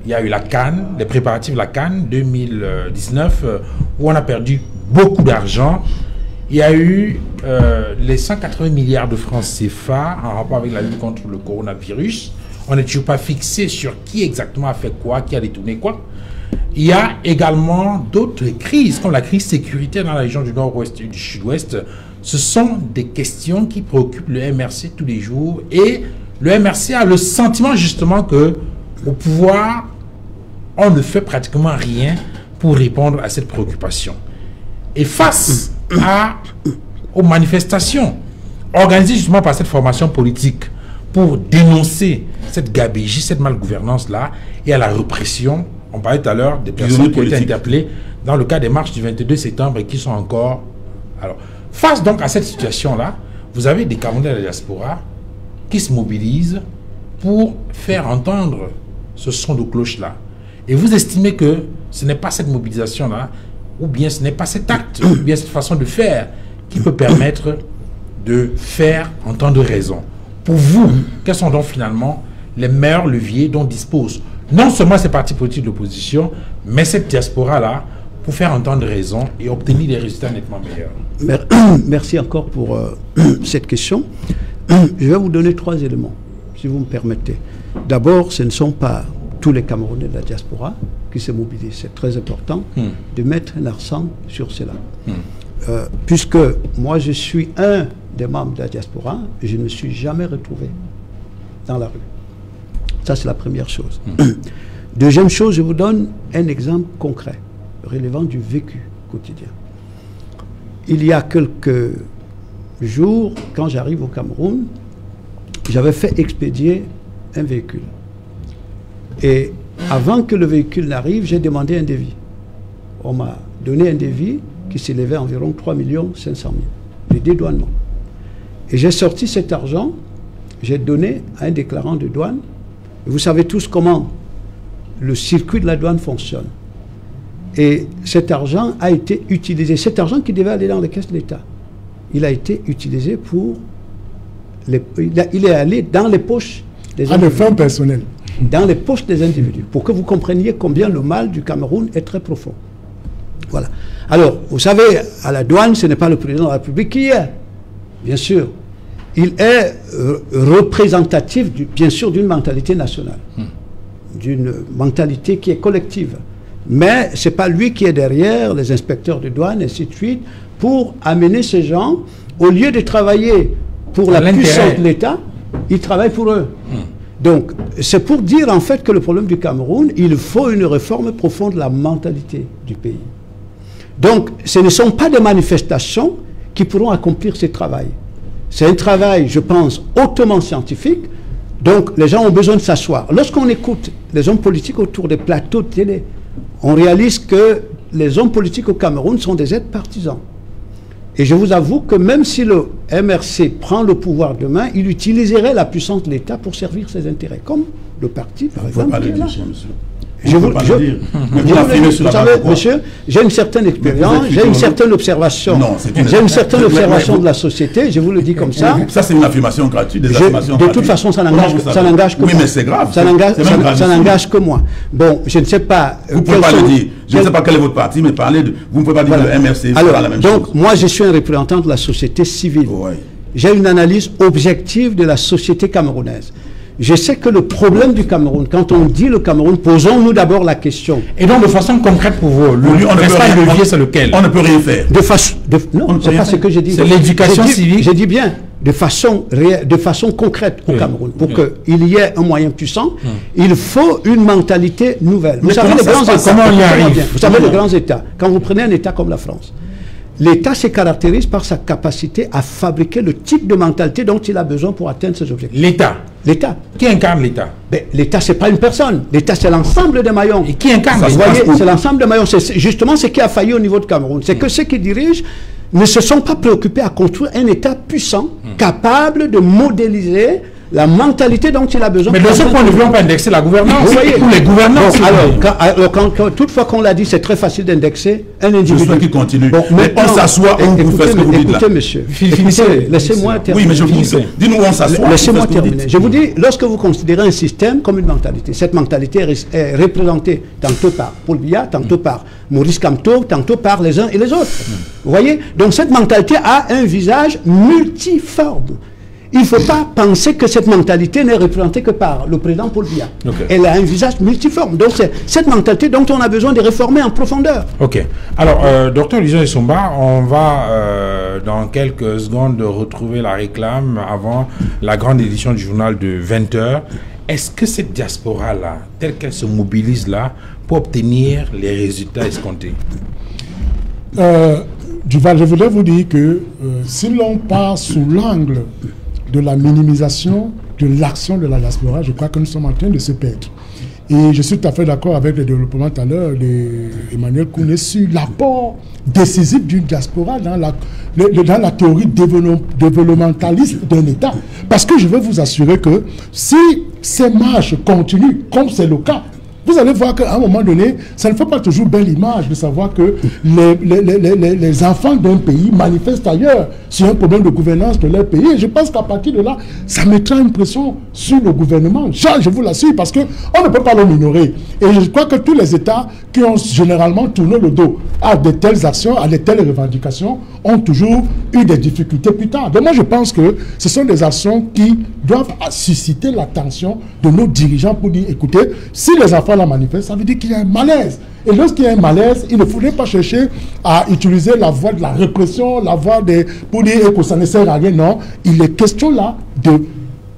il y a eu la CAN, les préparatifs de la CAN 2019, où on a perdu beaucoup d'argent. Il y a eu les 180 milliards de francs CFA en rapport avec la lutte contre le coronavirus. On n'est toujours pas fixé sur qui exactement a fait quoi, qui a détourné quoi. Il y a également d'autres crises, comme la crise sécuritaire dans la région du nord-ouest et du sud-ouest. Ce sont des questions qui préoccupent le MRC tous les jours. Et le MRC a le sentiment justement que au pouvoir, on ne fait pratiquement rien pour répondre à cette préoccupation. Et face aux manifestations organisées justement par cette formation politique pour dénoncer cette gabegie, cette malgouvernance-là, et à la répression, on parlait tout à l'heure des personnes qui ont été interpellées dans le cas des marches du 22 septembre et qui sont encore... Alors, face donc à cette situation-là, vous avez des Camerounais de la diaspora qui se mobilisent pour faire entendre ce son de cloche-là. Et vous estimez que ce n'est pas cette mobilisation-là, ou bien ce n'est pas cet acte, ou bien cette façon de faire qui peut permettre de faire entendre raison. Pour vous, quels sont donc finalement les meilleurs leviers dont disposent non seulement ces partis politiques de l'opposition, mais cette diaspora-là, pour faire entendre raison et obtenir des résultats nettement meilleurs? Merci encore pour cette question. Je vais vous donner 3 éléments, si vous me permettez. D'abord, ce ne sont pas tous les Camerounais de la diaspora qui se mobilisent. C'est très important de mettre un accent sur cela. Puisque moi, je suis un des membres de la diaspora, et je ne me suis jamais retrouvé dans la rue. Ça, c'est la première chose. Deuxième chose, je vous donne un exemple concret, relevant du vécu quotidien. Il y a quelques jours, quand j'arrive au Cameroun, j'avais fait expédier un véhicule. Et avant que le véhicule n'arrive, j'ai demandé un devis. On m'a donné un devis qui s'élevait à environ 3 500 000 de dédouanement. Et j'ai sorti cet argent, j'ai donné à un déclarant de douane. Et vous savez tous comment le circuit de la douane fonctionne. Et cet argent a été utilisé. Cet argent qui devait aller dans les caisses de l'État, il a été utilisé pour... il est allé dans les poches des individus. À des fins personnelles. Dans les poches des individus. Pour que vous compreniez combien le mal du Cameroun est très profond. Voilà. Alors, vous savez, à la douane, ce n'est pas le président de la République qui y est. Bien sûr. Il est représentatif, bien sûr, d'une mentalité nationale. D'une mentalité qui est collective. Mais ce n'est pas lui qui est derrière les inspecteurs de douane, et ainsi de suite, pour amener ces gens, au lieu de travailler pour la puissance de l'État, ils travaillent pour eux. Donc, c'est pour dire en fait que le problème du Cameroun, il faut une réforme profonde de la mentalité du pays. Donc, ce ne sont pas des manifestations qui pourront accomplir ce travail. C'est un travail, je pense, hautement scientifique. Donc, les gens ont besoin de s'asseoir. Lorsqu'on écoute les hommes politiques autour des plateaux de télé, on réalise que les hommes politiques au Cameroun sont des aides partisans. Et je vous avoue que même si le MRC prend le pouvoir demain, il utiliserait la puissance de l'État pour servir ses intérêts, comme le parti, par exemple. Pas le dire, monsieur. Je vous savez, monsieur, j'ai une certaine expérience, j'ai une certaine observation. J'ai une certaine observation de la société, je vous le dis comme ça. Ça, c'est une affirmation gratuite, de toute façon, ça n'engage que moi. Oui, mais c'est grave. Ça n'engage que moi. Bon, je ne sais pas... Vous ne pouvez pas le dire. Je ne sais pas quel est votre parti, mais parlez de... Vous ne pouvez pas dire que le MRC fera la même chose. Donc, moi, je suis un représentant de la société civile. J'ai une analyse objective de la société camerounaise. je sais que le problème du Cameroun, quand on dit le Cameroun, posons-nous d'abord la question. Et donc, de façon concrète pour vous, le levier, c'est lequel? On ne peut rien faire. Non, c'est pas ce que j'ai dit. C'est l'éducation civique. J'ai dit bien, de façon concrète au Cameroun. Pour qu'il y ait un moyen puissant, il faut une mentalité nouvelle. Vous savez, les grands États, vous savez, les grands États, quand vous prenez un État comme la France, l'État se caractérise par sa capacité à fabriquer le type de mentalité dont il a besoin pour atteindre ses objectifs. L'État. L'État. Qui incarne l'État? L'État, ce n'est pas une personne. L'État, c'est l'ensemble des maillons. Et qui incarne l'État? Vous voyez, c'est l'ensemble des maillons. C'est justement ce qui a failli au niveau de Cameroun. C'est que ceux qui dirigent ne se sont pas préoccupés à construire un État puissant, capable de modéliser la mentalité dont il a besoin. Mais de ce point de vue, on peut indexer la gouvernance. Vous voyez, pour les gouvernants. Toutefois qu'on l'a dit, c'est très facile d'indexer un individu. Je souhaite qu'il continue. Mais on s'assoit, on vous fait ce que vous dites là. Écoutez, monsieur. Laissez-moi terminer. Oui, mais je vous dis, dis-nous où on s'assoit. Laissez-moi terminer. Je vous dis, lorsque vous considérez un système comme une mentalité, cette mentalité est représentée tantôt par Paul Biya, tantôt par Maurice Kamto, tantôt par les uns et les autres. Vous voyez? Donc cette mentalité a un visage multiforme. Il ne faut pas penser que cette mentalité n'est représentée que par le président Paul Biya. Elle a un visage multiforme. Donc c'est cette mentalité dont on a besoin de réformer en profondeur. Ok. Alors, docteur Lison Essomba, on va dans quelques secondes retrouver la réclame avant la grande édition du journal de 20h. Est-ce que cette diaspora-là, telle qu'elle se mobilise là, peut obtenir les résultats escomptés? Duval, je voudrais vous dire que si l'on part sous l'angle de la minimisation de l'action de la diaspora, je crois que nous sommes en train de se perdre. Et je suis tout à fait d'accord avec le développement tout à l'heure d'Emmanuel Kouné sur l'apport décisif d'une diaspora dans la théorie développementaliste d'un État. Parce que je veux vous assurer que si ces marches continuent, comme c'est le cas, vous allez voir qu'à un moment donné, ça ne fait pas toujours belle image de savoir que les enfants d'un pays manifestent ailleurs sur un problème de gouvernance de leur pays. Et je pense qu'à partir de là, ça mettra une pression sur le gouvernement. Je vous l'assure, parce qu'on ne peut pas le minorer. Et je crois que tous les États qui ont généralement tourné le dos à de telles actions, à de telles revendications, ont toujours eu des difficultés plus tard. Donc moi, je pense que ce sont des actions qui doivent susciter l'attention de nos dirigeants pour dire, écoutez, si les enfants la manifestent, ça veut dire qu'il y a un malaise. Et lorsqu'il y a un malaise, il ne faudrait pas chercher à utiliser la voie de la répression, la voie pour dire que ça ne sert à rien. Non, il est question là de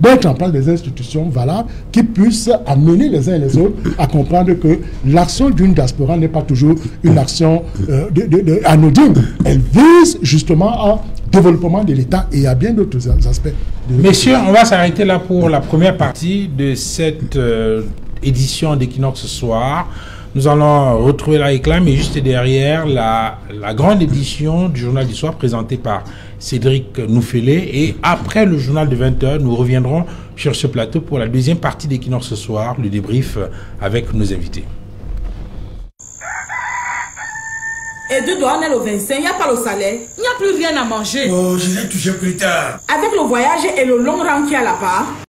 mettre en place des institutions valables qui puissent amener les uns et les autres à comprendre que l'action d'une diaspora n'est pas toujours une action anodine. Elle vise justement à développement de l'État et à bien d'autres aspects. Messieurs, on va s'arrêter là pour la première partie de cette édition d'Equinox ce soir. Nous allons retrouver la réclame et juste derrière la grande édition du journal du soir présentée par Cédric Noufélé. Et après le journal de 20h, nous reviendrons sur ce plateau pour la deuxième partie d'Equinox ce soir, le débrief avec nos invités. Et de douane au 25, il n'y a pas le salaire, il n'y a plus rien à manger. Oh, je l'ai touché plus tard. Avec le voyage et le long rang qu'il y a là-bas.